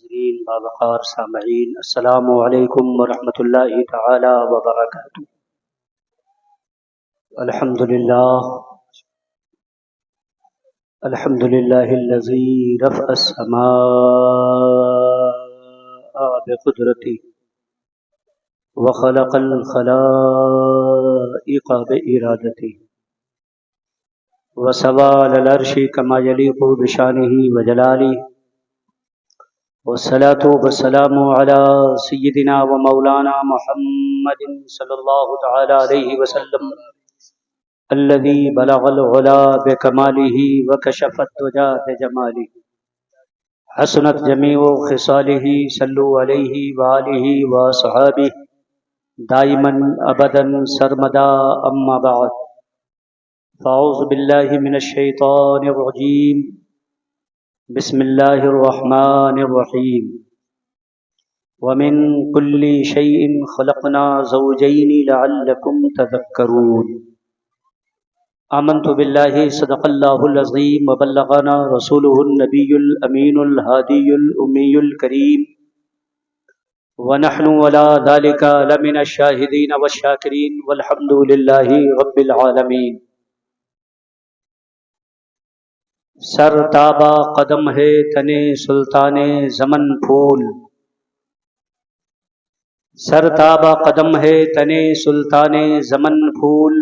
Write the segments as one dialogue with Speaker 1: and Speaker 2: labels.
Speaker 1: ناظرین باوقار سامعین، السلام علیکم ورحمۃ اللہ تعالی وبرکاتہ۔ الحمد للہ الذی رفع السماء بقدرته وخلق الخلائق بإرادته وسوى على العرش كما يليق بشانه وجلاله، والصلاة والسلام على سيدنا ومولانا محمد صلى الله تعالى عليه وسلم الذي بلغ العلا بكماله وكشف الدجى بجماله، حسنت جميع خصاله، صلوا عليه وآله وصحابه دائما أبدا سرمدا، أما بعد، فأعوذ بالله من الشيطان الرجيم، بسم الله الرحمن الرحيم، ومن كل شيء خلقنا زوجين لعلكم تذكرون۔ آمنت بالله صدق الله العظيم وبلغنا رسوله النبي الأمين الهادي الأمي الكريم، ونحن على ذلك لمن الشاهدين والشاكرين، والحمد لله رب العالمين۔ سر تابا قدم ہے تنے سلطان زمن پھول، سر تابا قدم ہے تنے سلطان زمن پھول،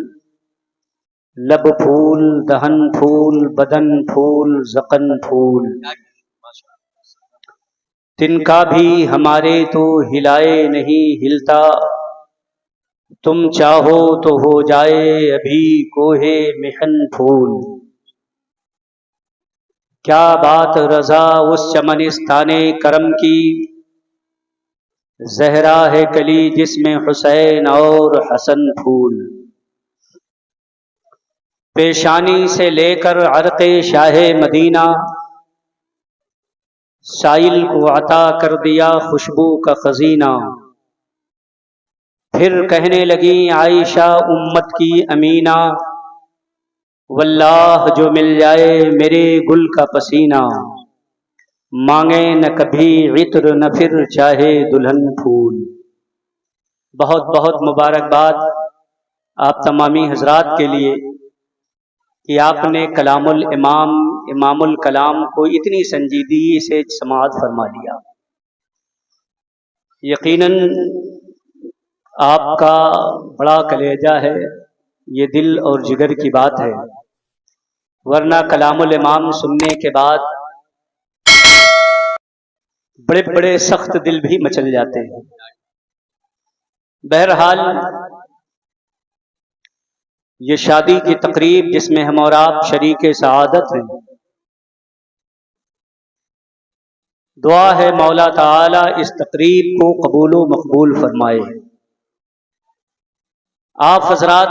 Speaker 1: لب پھول، دہن پھول، بدن پھول، ذقن پھول، تن کا بھی ہمارے تو ہلائے نہیں ہلتا، تم چاہو تو ہو جائے ابھی کوہ محن پھول۔ کیا بات رضا اس چمنستان کرم کی، زہرا ہے کلی جس میں حسین اور حسن پھول، پیشانی سے لے کر عرق شاہ مدینہ، سائل کو عطا کر دیا خوشبو کا خزینہ، پھر کہنے لگی عائشہ امت کی امینہ، واللہ جو مل جائے میرے گل کا پسینہ، مانگے نہ کبھی عطر نہ پھر چاہے دلہن پھول۔ بہت بہت مبارکباد آپ تمامی حضرات کے لیے کہ آپ نے کلام الامام امام الکلام کو اتنی سنجیدگی سے سماعت فرما لیا۔ یقیناً آپ کا بڑا کلیجہ ہے، یہ دل اور جگر کی بات ہے، ورنہ کلام الامام سننے کے بعد بڑے بڑے سخت دل بھی مچل جاتے ہیں۔ بہرحال یہ شادی کی تقریب جس میں ہم اور آپ شریک سعادت ہیں، دعا ہے مولا تعالی اس تقریب کو قبول و مقبول فرمائے۔ آپ حضرات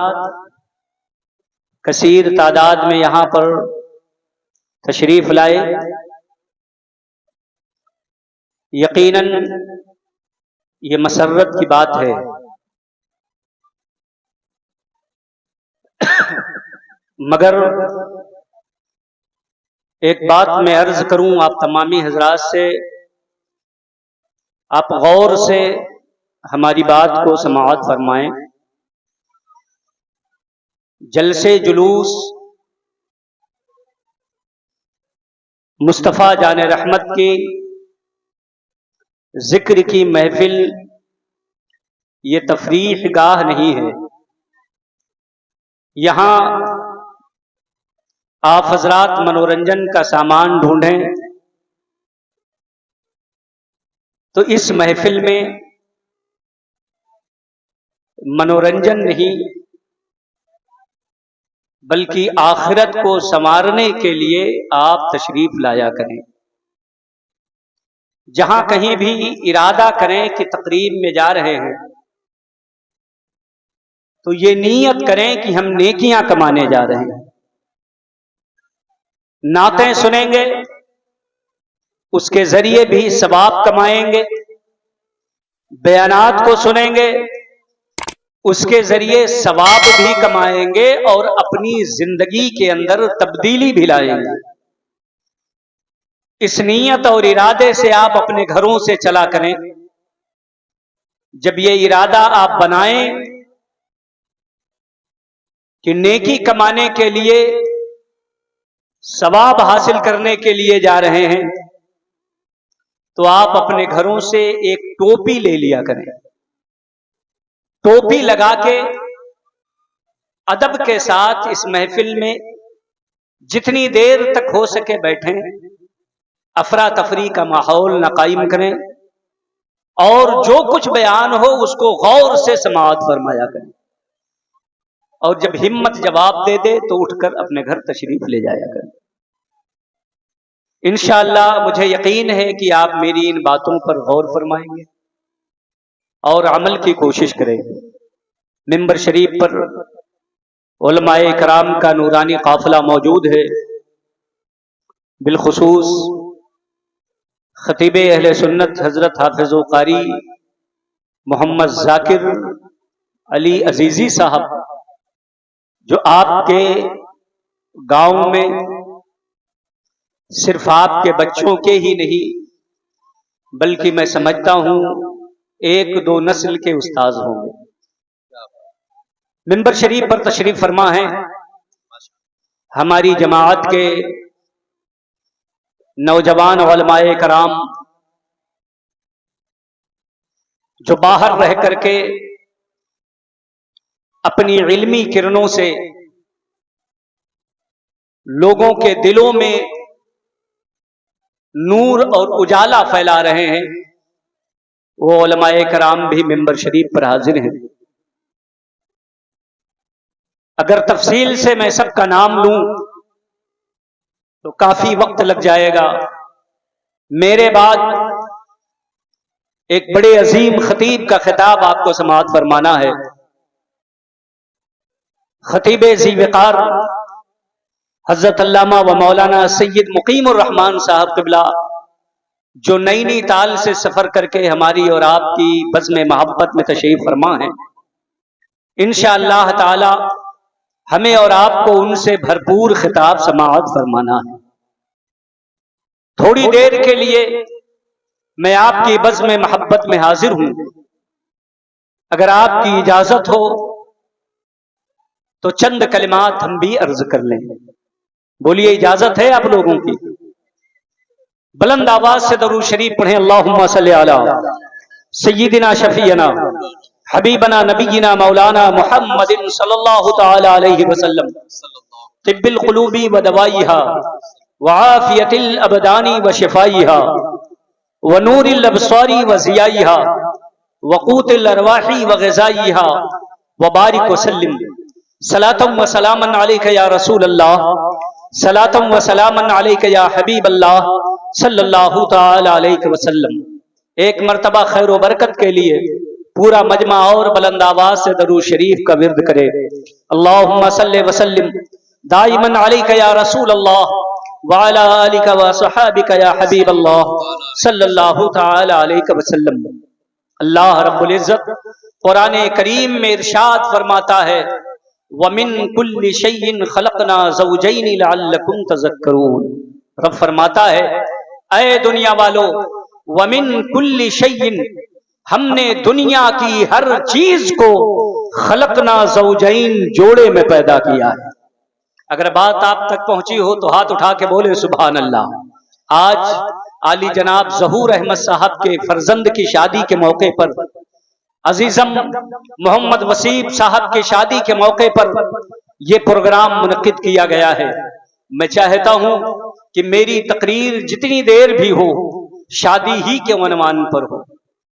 Speaker 1: کثیر تعداد میں یہاں پر تشریف لائے، یقیناً یہ مسرت کی بات ہے، مگر ایک بات میں عرض کروں آپ تمامی حضرات سے، آپ غور سے ہماری بات کو سماعت فرمائیں۔ جلسے جلوس مصطفیٰ جان رحمت کی ذکر کی محفل یہ تفریح گاہ نہیں ہے، یہاں آپ حضرات منورنجن کا سامان ڈھونڈیں تو اس محفل میں منورنجن نہیں بلکہ آخرت کو سنوارنے کے لیے آپ تشریف لایا کریں۔ جہاں کہیں بھی ارادہ کریں کہ تقریب میں جا رہے ہیں تو یہ نیت کریں کہ ہم نیکیاں کمانے جا رہے ہیں۔ نعتیں سنیں گے اس کے ذریعے بھی ثواب کمائیں گے، بیانات کو سنیں گے اس کے ذریعے ثواب بھی کمائیں گے اور اپنی زندگی کے اندر تبدیلی بھی لائیں گے۔ اس نیت اور ارادے سے آپ اپنے گھروں سے چلا کریں. جب یہ ارادہ آپ بنائیں کہ نیکی کمانے کے لیے، ثواب حاصل کرنے کے لیے جا رہے ہیں، تو آپ اپنے گھروں سے ایک ٹوپی لے لیا کریں. ٹوپی لگا کے ادب کے ساتھ اس محفل میں جتنی دیر تک ہو سکے بیٹھیں، افراتفری کا ماحول نہ قائم کریں، اور جو کچھ بیان ہو اس کو غور سے سماعت فرمایا کریں، اور جب ہمت جواب دے دے تو اٹھ کر اپنے گھر تشریف لے جایا کریں. انشاءاللہ مجھے یقین ہے کہ آپ میری ان باتوں پر غور فرمائیں گے اور عمل کی کوشش کریں گے. ممبر شریف پر علماء کرام کا نورانی قافلہ موجود ہے، بالخصوص خطیب اہل سنت حضرت حافظ و قاری محمد ذاکر علی عزیزی صاحب، جو آپ کے گاؤں میں صرف آپ کے بچوں کے ہی نہیں بلکہ میں سمجھتا ہوں ایک دو نسل کے استاذ ہوں گے. منبر شریف پر تشریف فرما ہیں ہماری جماعت کے نوجوان علماء کرام، جو باہر رہ کر کے اپنی علمی کرنوں سے لوگوں کے دلوں میں نور اور اجالا پھیلا رہے ہیں. وہ علماء کرام بھی منبر شریف پر حاضر ہیں. اگر تفصیل سے میں سب کا نام لوں تو کافی وقت لگ جائے گا. میرے بعد ایک بڑے عظیم خطیب کا خطاب آپ کو سماعت فرمانا ہے. خطیب ذی وقار حضرت علامہ و مولانا سید مقیم الرحمان صاحب قبلہ، جو نینی تال سے سفر کر کے ہماری اور آپ کی بزم محبت میں تشریف فرما ہیں. انشاءاللہ تعالی ہمیں اور آپ کو ان سے بھرپور خطاب سماعت فرمانا ہے. تھوڑی دیر کے لیے میں آپ کی بزم محبت میں حاضر ہوں. اگر آپ کی اجازت ہو تو چند کلمات ہم بھی عرض کر لیں. بولیے اجازت ہے آپ لوگوں کی؟ بلند آواز سے درود شریف پڑھیں. اللہم صلی علی سیدنا شفیعنا حبیبنا نبینا مولانا محمد صلی اللہ تعالی علیہ وسلم، طب القلوب و دوائیها وعافیت الابدان و شفائیها ونور الابصار و ضیائیها وقوت الارواح و غذائیها وبارک وسلم. صلاۃ و سلاما علیک یا رسول اللہ، صلاۃ و سلاما علیک یا حبیب اللہ صلی اللہ تعالی علیہ وسلم. ایک مرتبہ خیر و برکت کے لیے پورا مجمع اور بلند آواز سے درود شریف کا ورد کرے. اللہم صلی وسلم دائما علیک یا رسول اللہ وعلی آلک و صحابک یا حبیب اللہ صلی اللہ تعالی علیہ وسلم. اللہ رب العزت قرآن کریم میں ارشاد فرماتا ہے وَمِن كُلِّ شَيْءٍ خَلَقْنَا زَوْجَيْنِ لَعَلَّكُمْ تَذَكَّرُونَ. رب فرماتا ہے اے دنیا والو، وَمِن كُلِّ شَيْءٍ، ہم نے دنیا کی ہر چیز کو خلقنا زوجین، جوڑے میں پیدا کیا ہے. اگر بات آپ تک پہنچی ہو تو ہاتھ اٹھا کے بولے سبحان اللہ. آج عالی جناب ظہور احمد صاحب کے فرزند کی شادی کے موقع پر، عزیزم محمد وسیب صاحب کی شادی کے موقع پر یہ پروگرام منعقد کیا گیا ہے. میں چاہتا ہوں کہ میری تقریر جتنی دیر بھی ہو شادی ہی کے عنوان پر ہو،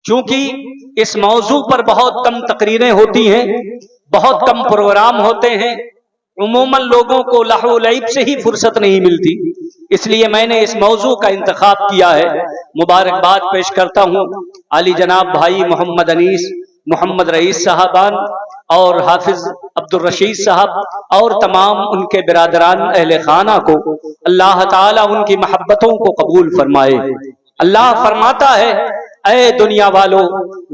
Speaker 1: چونکہ اس موضوع پر بہت کم تقریریں ہوتی ہیں، بہت کم پروگرام ہوتے ہیں. عموماً لوگوں کو لہو و لعب سے ہی فرصت نہیں ملتی، اس لیے میں نے اس موضوع کا انتخاب کیا ہے. مبارکباد پیش کرتا ہوں علی جناب بھائی محمد انیس، محمد رئیس صاحبان اور حافظ عبد الرشید صاحب اور تمام ان کے برادران اہل خانہ کو. اللہ تعالیٰ ان کی محبتوں کو قبول فرمائے. اللہ فرماتا ہے اے دنیا والو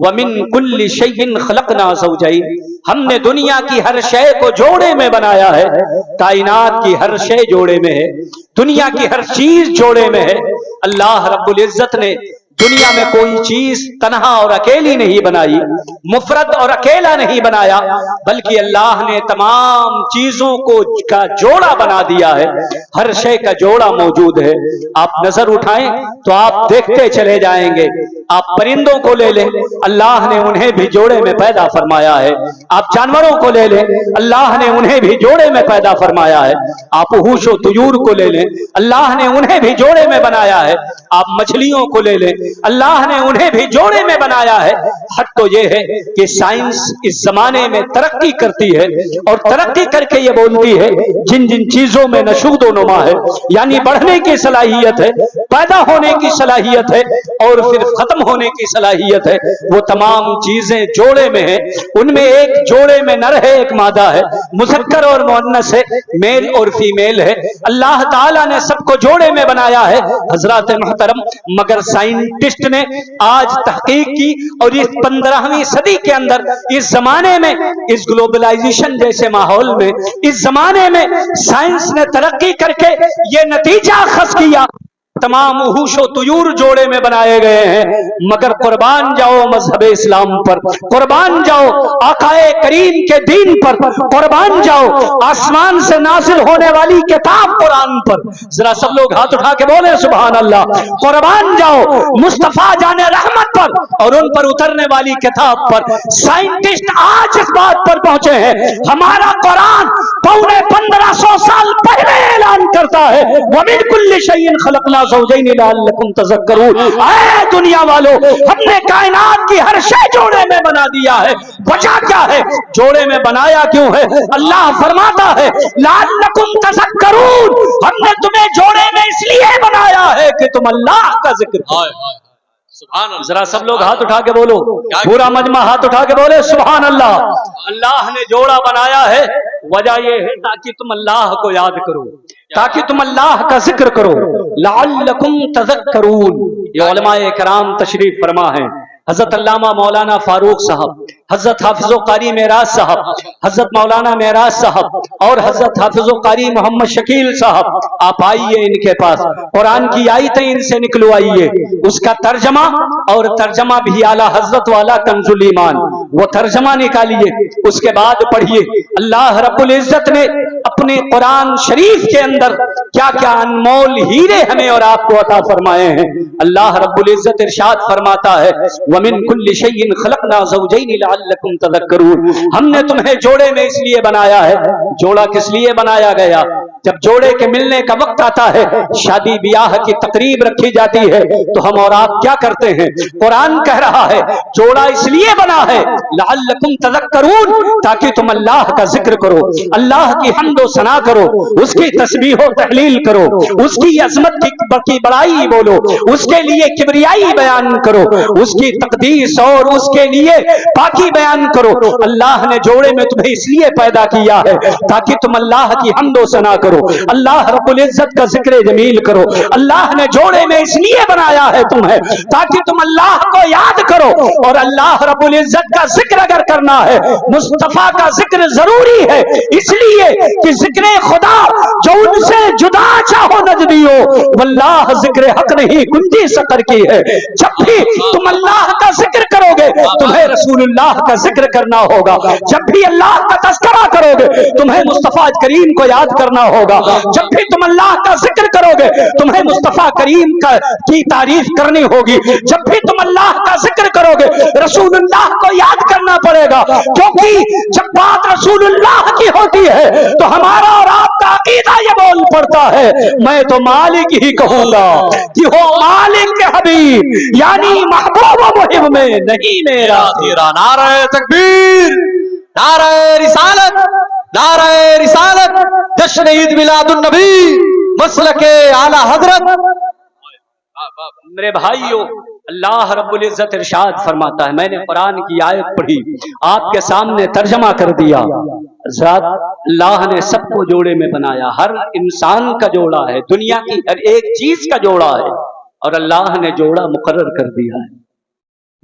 Speaker 1: ومن کل شیء خلقنا زوجین، ہم نے دنیا کی ہر شے کو جوڑے میں بنایا ہے، کائنات کی ہر شے جوڑے میں ہے، دنیا کی ہر چیز جوڑے میں ہے۔ اللہ رب العزت نے دنیا میں کوئی چیز تنہا اور اکیلی نہیں بنائی، مفرد اور اکیلا نہیں بنایا، بلکہ اللہ نے تمام چیزوں کو کا جوڑا بنا دیا ہے، ہر شے کا جوڑا موجود ہے۔ آپ نظر اٹھائیں تو آپ دیکھتے چلے جائیں گے، آپ پرندوں کو لے لیں، اللہ نے انہیں بھی جوڑے میں پیدا فرمایا ہے، آپ جانوروں کو لے لیں، اللہ نے انہیں بھی جوڑے میں پیدا فرمایا ہے، آپ وحوش و طیور کو لے لیں، اللہ نے انہیں بھی جوڑے میں بنایا ہے، آپ مچھلیوں کو لے لیں، اللہ نے انہیں بھی جوڑے میں بنایا ہے۔ حق تو یہ ہے کہ سائنس اس زمانے میں ترقی کرتی ہے اور ترقی کر کے یہ بولتی ہے جن جن چیزوں میں نشود و نما ہے، یعنی بڑھنے کی صلاحیت ہے، پیدا ہونے کی صلاحیت ہے اور پھر ختم ہونے کی صلاحیت ہے، وہ تمام چیزیں جوڑے میں ہیں۔ ان میں ایک جوڑے میں نر ہے، ایک مادہ ہے، مذکر اور مؤنث ہے، میل اور فیمیل ہے۔ اللہ تعالیٰ نے سب کو جوڑے میں بنایا ہے حضرات محترم، مگر سائنٹسٹ نے آج تحقیق کی اور اس 15ویں صدی کے اندر اس زمانے میں، اس گلوبلائزیشن جیسے ماحول میں، اس زمانے میں سائنس نے ترقی کر کے یہ نتیجہ اخذ کیا تمام وحوش و طیور جوڑے میں بنائے گئے ہیں، مگر قربان جاؤ مذہب اسلام پر، قربان جاؤ آقائے کریم کے دین پر، قربان جاؤ آسمان سے نازل ہونے والی کتاب قرآن پر۔ ذرا سب لوگ ہاتھ اٹھا کے بولے سبحان اللہ۔ قربان جاؤ مصطفیٰ جان رحمت پر اور ان پر اترنے والی کتاب پر۔ سائنٹسٹ آج اس بات پر پہنچے ہیں، ہمارا قرآن پونے 1500 سال پہلے اعلان کرتا ہے وَمِن كُلِّ شَيْءٍ خَلَقْنَا زَوْجَيْنِ لَعَلَّكُمْ تَذَكَّرُونَ۔ اے دنیا والو، ہم نے کائنات کی ہر شے جوڑے میں بنا دیا ہے۔ وجہ کیا ہے؟ جوڑے میں بنایا کیوں ہے؟ اللہ فرماتا ہے لَعَلَّكُمْ تَذَكَّرُونَ، ہم نے تمہیں جوڑے میں اس لیے بنایا ہے کہ تم اللہ کا ذکر کرو۔ ذرا سب لوگ ہاتھ اٹھا کے بولو، پورا مجمع ہاتھ اٹھا کے بولے سبحان اللہ۔ اللہ نے جوڑا بنایا ہے، وجہ یہ ہے تاکہ تم اللہ کو یاد کرو، تاکہ تم اللہ کا ذکر کرو۔ لعلکم تذکرون، یہ علماء کرام تشریف فرما ہیں، حضرت علامہ مولانا فاروق صاحب، حضرت حافظ و قاری معراج صاحب، حضرت مولانا معراج صاحب اور حضرت حافظ و قاری محمد شکیل صاحب، آپ آئیے ان کے پاس، قرآن کی آیتیں ان سے نکلوائیے، اس کا ترجمہ اور ترجمہ بھی اعلیٰ حضرت والا کنز الایمان، وہ ترجمہ نکالیے، اس کے بعد پڑھیے۔ اللہ رب العزت نے اپنے قرآن شریف کے اندر کیا کیا انمول ہیرے ہمیں اور آپ کو عطا فرمائے ہیں۔ اللہ رب العزت ارشاد فرماتا ہے وَمِن كُلِّ شَيْءٍ خَلَقْنَا زَوْجَيْنِ لَعَلَّكُمْ تَذَكَّرُونَ، ہم نے تمہیں جوڑے میں اس لیے بنایا ہے۔ جوڑا کس لیے بنایا گیا؟ جب جوڑے کے ملنے کا وقت آتا ہے، شادی بیاہ کی تقریب رکھی جاتی ہے، تو ہم اور آپ کیا کرتے ہیں؟ قرآن کہہ رہا ہے جوڑا اس لیے بنا ہے لعلکم تذکرون، تاکہ تم اللہ کا ذکر کرو، اللہ کی حمد و ثنا کرو، اس کی تسبیح و تحلیل کرو، اس کی عظمت کی بڑائی بولو، اس کے لیے کبریائی بیان کرو، اس کی تقدیس اور اس کے لیے پاکی بیان کرو۔ اللہ نے جوڑے میں تمہیں اس لیے پیدا کیا ہے تاکہ تم اللہ کی حمد و ثنا کرو، اللہ رب العزت کا ذکر جمیل کرو۔ اللہ نے جوڑے میں اس لیے بنایا ہے تمہیں تاکہ تم اللہ کو یاد کرو، اور اللہ رب العزت کا ذکر اگر کرنا ہے، مصطفیٰ کا ذکر ضروری ہے، اس لیے کہ ذکر خدا جو ان سے جدا چاہو نجدیو واللہ ذکر حق نہیں گنجی سقر کی ہے۔ جب بھی تم اللہ کا ذکر کرو گے تمہیں رسول اللہ کا ذکر کرنا ہوگا، جب بھی اللہ کا تذکرہ کرو گے تمہیں مصطفیٰ کریم کو یاد کرنا ہوگا، جب بھی تم اللہ کا ذکر کرو گے تمہیں مصطفیٰ کریم کی تعریف کرنی ہوگی، جب بھی تم اللہ کا ذکر کرو گے رسول اللہ کو یاد کرنا پڑے گا، کیونکہ جب بات رسول اللہ کی ہوتی ہے تو ہمارا اور آپ کا عقیدہ یہ بول پڑتا ہے میں تو مالک ہی کہوں گا کہ ہو مالک کے حبیب، یعنی محبوب و محب میں نہیں میرا تیرا۔
Speaker 2: نعرہ تکبیر، نعرہ رسالت، نعرہ رسالت، جشن عید میلاد النبی، مسلک اعلی حضرت۔
Speaker 1: میرے بھائیو، اللہ رب العزت ارشاد فرماتا ہے، میں نے قرآن کی آیت پڑھی، آپ کے سامنے ترجمہ کر دیا، ذات اللہ نے سب کو جوڑے میں بنایا، ہر انسان کا جوڑا ہے، دنیا کی ہر ایک چیز کا جوڑا ہے، اور اللہ نے جوڑا مقرر کر دیا ہے۔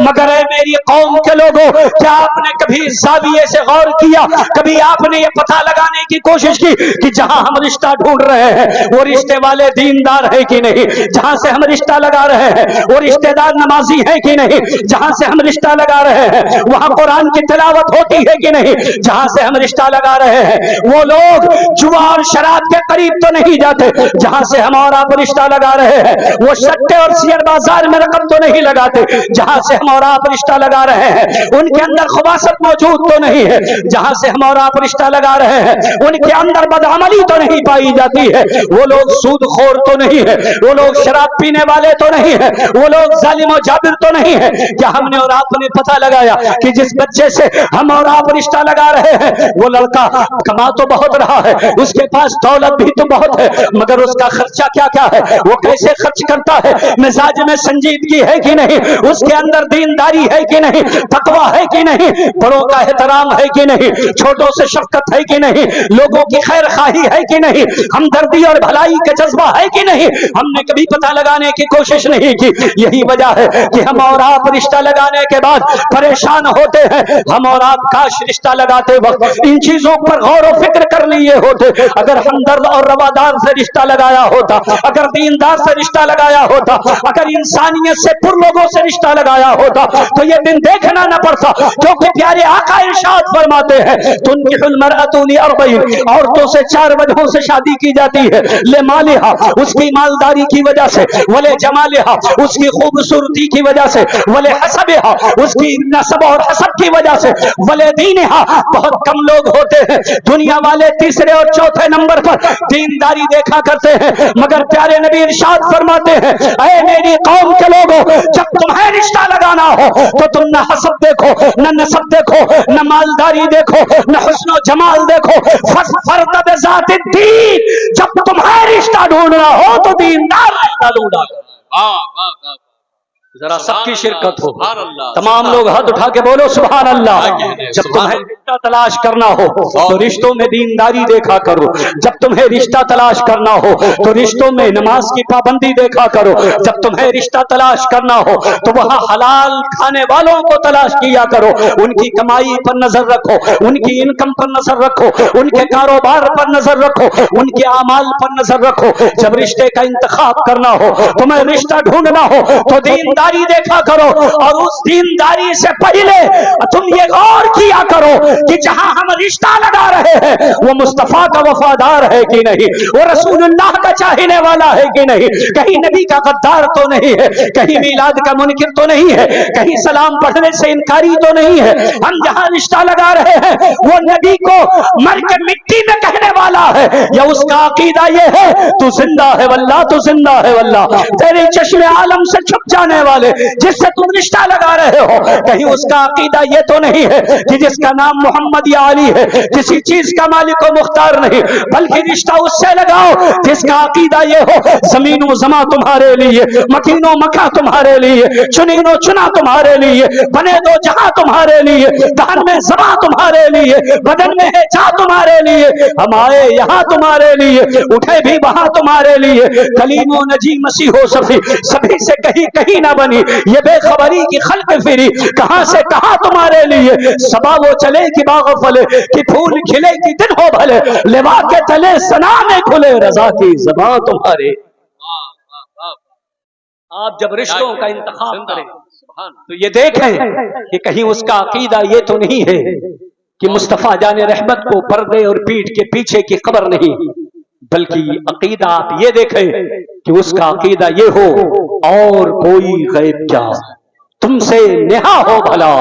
Speaker 1: مگر اے میری قوم کے لوگوں، کیا آپ نے کبھی زاویے سے غور کیا؟ کبھی آپ نے یہ پتہ لگانے کی کوشش کی کہ جہاں ہم رشتہ ڈھونڈ رہے ہیں وہ رشتے والے دیندار ہے کہ نہیں؟ جہاں سے ہم رشتہ لگا رہے ہیں وہ رشتے دار نمازی ہے کہ نہیں؟ جہاں سے ہم رشتہ لگا رہے ہیں وہاں قرآن کی تلاوت ہوتی ہے کہ نہیں؟ جہاں سے ہم رشتہ لگا رہے ہیں وہ لوگ جوا اور شراب کے قریب تو نہیں جاتے؟ جہاں سے ہم اور آپ رشتہ لگا رہے ہیں وہ سٹے اور شیئر بازار میں رقم تو نہیں لگاتے؟ جہاں سے ہم اور آپ رشتہ لگا رہے ہیں ان کے اندر خباثت موجود تو نہیں ہے؟ جہاں سے ہم اور آپ رشتہ لگا رہے ہیں ان کے اندر بدعملی تو نہیں پائی جاتی ہے؟ وہ لوگ سود خور تو نہیں ہے؟ وہ لوگ شراب پینے والے تو نہیں ہے؟ وہ لوگ ظالم و جابر تو نہیں ہے؟ کیا ہم نے اور آپ نے پتہ لگایا کہ جس بچے سے ہم اور آپ رشتہ لگا رہے ہیں وہ لڑکا کما تو بہت رہا ہے، اس کے پاس دولت بھی تو بہت ہے، مگر اس کا خرچہ کیا کیا ہے؟ وہ کیسے خرچ کرتا ہے؟ مزاج میں سنجیدگی ہے کہ نہیں؟ اس کے اندر دینداری ہے کہ نہیں؟ تقویٰ ہے کہ نہیں؟ بڑوں کا احترام ہے کہ نہیں؟ چھوٹوں سے شفقت ہے کہ نہیں؟ لوگوں کی خیر خواہی ہے کہ نہیں؟ ہمدردی اور بھلائی کا جذبہ ہے کہ نہیں؟ ہم نے کبھی پتہ لگانے کی کوشش نہیں کی۔ یہی وجہ ہے کہ ہم اور آپ رشتہ لگانے کے بعد پریشان ہوتے ہیں۔ ہم اور آپ کاش رشتہ لگاتے وقت ان چیزوں پر غور و فکر کر لیے ہوتے۔ اگر ہمدرد اور روادار سے رشتہ لگایا ہوتا، اگر دیندار سے رشتہ لگایا ہوتا، اگر انسانیت سے پر لوگوں سے رشتہ لگایا ہوتا تو یہ دن دیکھنا نہ پڑتا، کیونکہ پیارے آقا ارشاد فرماتے ہیں تنکح المرأة لأربعین، عورتوں سے 4 وجہوں سے شادی کی جاتی ہے، لمالہا اس کی مالداری کی وجہ سے، ولجمالہا اس کی خوبصورتی کی وجہ سے، ولحسبہا اس کی نسب اور حسب کی وجہ سے، ولدینہا بہت کم لوگ ہوتے ہیں دنیا والے تیسرے اور چوتھے نمبر پر دینداری دیکھا کرتے ہیں، مگر پیارے نبی ارشاد فرماتے ہیں اے میری قوم کے لوگوں، جب تمہیں رشتہ لگانا ہو تو تم نہ حسب دیکھو، نہ نسب دیکھو، نہ مالداری دیکھو، نہ حسن و جمال دیکھو، فرد بذات الدین، جب تمہیں رشتہ ڈھونڈنا ہو تو دیندار رشتہ ڈھونڈا کرو۔ ذرا سب کی شرکت ہو، تمام لوگ ہاتھ اٹھا کے بولو سبحان اللہ۔ جب تمہیں رشتہ تلاش کرنا ہو تو رشتوں میں دینداری دیکھا کرو، جب تمہیں رشتہ تلاش کرنا ہو تو رشتوں میں نماز کی پابندی دیکھا کرو، جب تمہیں رشتہ تلاش کرنا ہو تو وہاں حلال کھانے والوں کو تلاش کیا کرو، ان کی کمائی پر نظر رکھو، ان کی انکم پر نظر رکھو، ان کے کاروبار پر نظر رکھو، ان کے اعمال پر نظر رکھو۔ جب رشتے کا انتخاب کرنا ہو، تمہیں رشتہ ڈھونڈنا ہو تو دینداری دیکھا کرو، اور اس دینداری سے پہلے تم یہ غور کیا کرو کہ جہاں ہم رشتہ لگا رہے ہیں وہ مصطفیٰ کا وفادار ہے کہ نہیں، وہ رسول اللہ کا چاہنے والا ہے کہ نہیں، کہیں نبی کا غدار تو نہیں ہے، کہیں میلاد کا منکر تو نہیں ہے، کہیں سلام پڑھنے سے انکاری تو نہیں ہے۔ ہم جہاں رشتہ لگا رہے ہیں وہ نبی کو مر کے مٹی میں کہنے والا ہے، یا اس کا عقیدہ یہ ہے تو زندہ ہے واللہ، تو زندہ ہے واللہ، تیرے چشم عالم سے چھپ جانے والے جس سے تم رشتہ لگا رہے ہو، کہیں اس کا عقیدہ یہ تو نہیں ہے کہ جس کا نام محمد یا علی ہے کسی چیز کا مالک و مختار نہیں، بلکہ رشتہ اس سے لگاؤ جس کا عقیدہ یہ ہو زمین و زماں تمہارے لیے، مکین و مکہ تمہارے لیے، چنین و چنا تمہارے لیے، بنے دو جہاں تمہارے لیے، دہن میں زباں تمہارے لیے، بدن میں ہے جا تمہارے لیے، ہم آئے یہاں تمہارے لیے، اٹھے بھی وہاں تمہارے لیے، کلیم و نجی مسیح و صفی سبھی سے کہیں کہیں نہ بنی، یہ بے خبری کی خلق پھری کہاں سے کہاں تمہارے لیے، صبا وہ چلے کہ باغ پھلے، کہ پھول کھلے کہ دن ہو بھلے، لوا کے تلے سنا میں کھلے، رضا کی زباں تمہارے۔ آپ جب رشتوں کا انتخاب کریں تو یہ دیکھیں کہ کہیں اس کا عقیدہ یہ تو نہیں ہے کہ مصطفیٰ جان رحمت کو پردے اور پیٹھ کے پیچھے کی خبر نہیں، بلکہ عقیدہ آپ یہ دیکھیں کہ اس کا عقیدہ یہ ہو اور کوئی غیب کیا تم سے نہا ہو بھلا،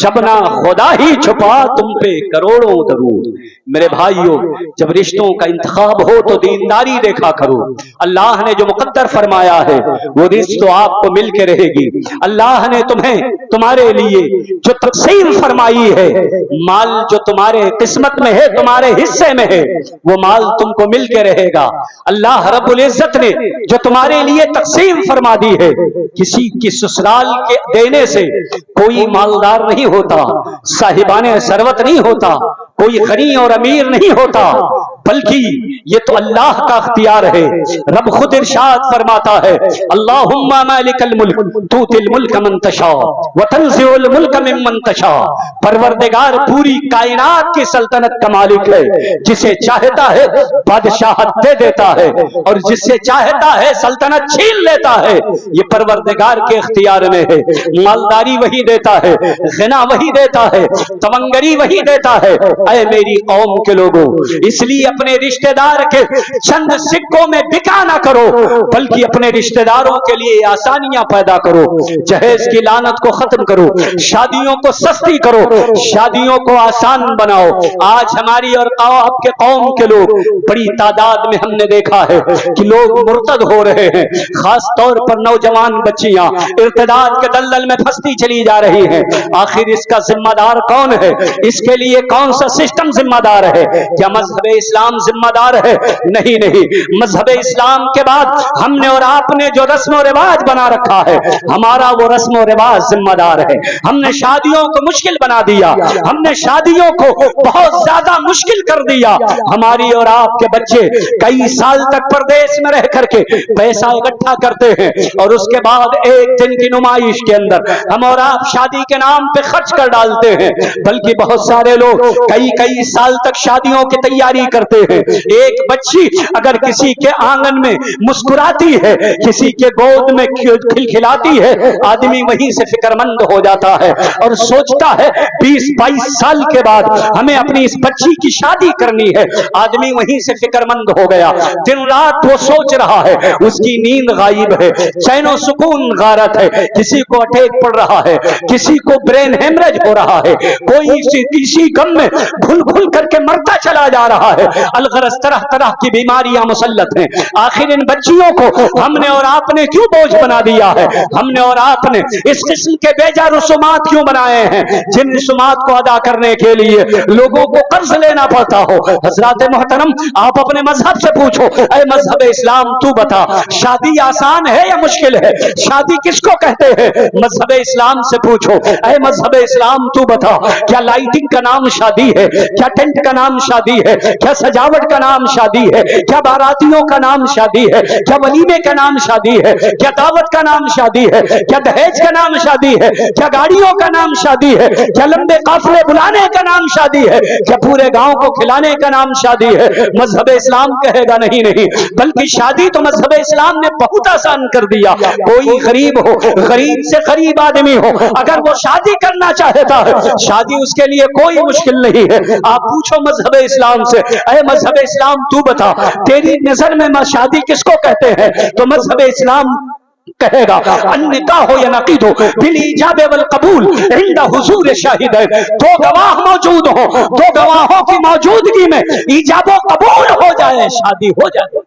Speaker 1: جب نہ خدا ہی چھپا تم پہ کروڑوں درود۔ میرے بھائیوں، جب رشتوں کا انتخاب ہو تو دینداری دیکھا کرو۔ اللہ نے جو مقدر فرمایا ہے وہ رزق تو آپ کو مل کے رہے گی، اللہ نے تمہارے لیے جو تقسیم فرمائی ہے، مال جو تمہارے قسمت میں ہے، تمہارے حصے میں ہے، وہ مال تم کو مل کے رہے گا۔ اللہ رب العزت نے جو تمہارے لیے تقسیم فرما دی ہے، کسی کی سسرال کے دینے سے کوئی مالدار نہیں ہوتا، صاحبان ثروت نہیں ہوتا، کوئی غنی اور امیر نہیں ہوتا، بلکہ یہ تو اللہ کا اختیار ہے. رب خود ارشاد فرماتا ہے اللہم مالک الملک تؤتی الملک من تشاء وتنزع الملک ممن تشاء. پروردگار پوری کائنات کی سلطنت کا مالک ہے. جسے چاہتا ہے بادشاہت دے دیتا ہے اور جس سے چاہتا ہے سلطنت چھین لیتا ہے. یہ پروردگار کے اختیار میں ہے. مالداری وہی دیتا ہے, غنا وہی دیتا ہے, تمنگری وہی دیتا ہے. اے میری قوم کے لوگوں, اس لیے اپنے رشتہ دار کے چند سکوں میں بکا نہ کرو, بلکہ اپنے رشتہ داروں کے لیے آسانیاں پیدا کرو. جہیز کی لعنت کو ختم کرو, شادیوں کو سستی کرو, شادیوں کو آسان بناؤ. آج ہماری اور آپ کے قوم کے لوگ بڑی تعداد میں ہم نے دیکھا ہے کہ لوگ مرتد ہو رہے ہیں. خاص طور پر نوجوان بچیاں ارتداد کے دلدل میں پھنستی چلی جا رہی ہیں. آخر اس کا ذمہ دار کون ہے؟ اس کے لیے کون سا سسٹم ذمہ دار ہے؟ کیا مذہب اسلام ذمہ دار ہے؟ نہیں نہیں. مذہب اسلام کے بعد ہم نے اور آپ نے جو رسم و رواج بنا رکھا ہے, ہمارا وہ رسم و رواج ذمہ دار ہے. ہم نے شادیوں کو مشکل بنا دیا, ہم نے شادیوں کو بہت زیادہ مشکل کر دیا. ہماری اور آپ کے بچے کئی سال تک پردیس میں رہ کر کے پیسہ اکٹھا کرتے ہیں اور اس کے بعد ایک دن کی نمائش کے اندر ہم اور آپ شادی کے نام پہ خرچ کر ڈالتے ہیں. بلکہ بہت سارے لوگ کئی سال تک شادیوں کی تیاری کرتے ہیں. ایک بچی اگر کسی کے آنگن میں مسکراتی ہے, کسی کے گود میں کھلکھلاتی ہے, آدمی وہیں سے فکر مند ہو جاتا ہے اور سوچتا ہے 20-22 سال کے بعد ہمیں اپنی اس بچی کی شادی کرنی ہے. آدمی وہیں سے فکر مند ہو گیا. دن رات وہ سوچ رہا ہے, اس کی نیند غائب ہے, چین و سکون غارت ہے. کسی کو اٹیک پڑ رہا ہے, کسی کو برین ہیمریج ہو رہا ہے, کوئی کسی غم میں گھل گھل کر کے مرتا چلا جا رہا ہے. الغرض طرح طرح کی بیماریاں مسلط ہیں. آخر ان بچیوں کو ہم نے اور آپ نے کیوں بوجھ بنا دیا ہے؟ ہم نے اور آپ نے اس قسم کے بیجا رسومات کیوں بنائے ہیں جن رسومات کو ادا کرنے کے لیے لوگوں کو قرض لینا پڑتا ہو؟ حضرات محترم, آپ اپنے مذہب سے پوچھو, اے مذہب اسلام تو بتا شادی آسان ہے یا مشکل ہے؟ شادی کس کو کہتے ہیں؟ مذہب اسلام سے پوچھو, اے مذہب اسلام تو بتا کیا لائٹنگ کا نام شادی ہے؟ کیا ٹینٹ کا نام شادی ہے؟ کیا سجاوٹ کا نام شادی ہے؟ کیا باراتیوں کا نام شادی ہے؟ کیا ولیمے کا نام شادی ہے؟ کیا دعوت کا نام شادی ہے؟ کیا دہیج کا نام شادی ہے؟ کیا گاڑیوں کا نام شادی ہے؟ کیا لمبے قافلے بلانے کا نام شادی ہے؟ کیا پورے گاؤں کو کھلانے کا نام شادی ہے؟ مذہب اسلام کہے گا نہیں نہیں, بلکہ شادی تو مذہب اسلام نے بہت آسان کر دیا. کوئی غریب ہو, غریب سے غریب آدمی ہو, اگر وہ شادی کرنا چاہتا ہے, شادی اس کے لیے کوئی مشکل نہیں ہے. آپ پوچھو مذہب اسلام سے, اے مذہب اسلام تو بتا تیری نظر میں شادی کس کو کہتے ہیں؟ تو مذہب اسلام کہے گا النکاح ینعقد بالایجاب والقبول عند حضور شاہدین. دو گواہ موجود ہوں, دو گواہوں کی موجودگی میں ایجاب و قبول ہو جائے, شادی ہو جائے.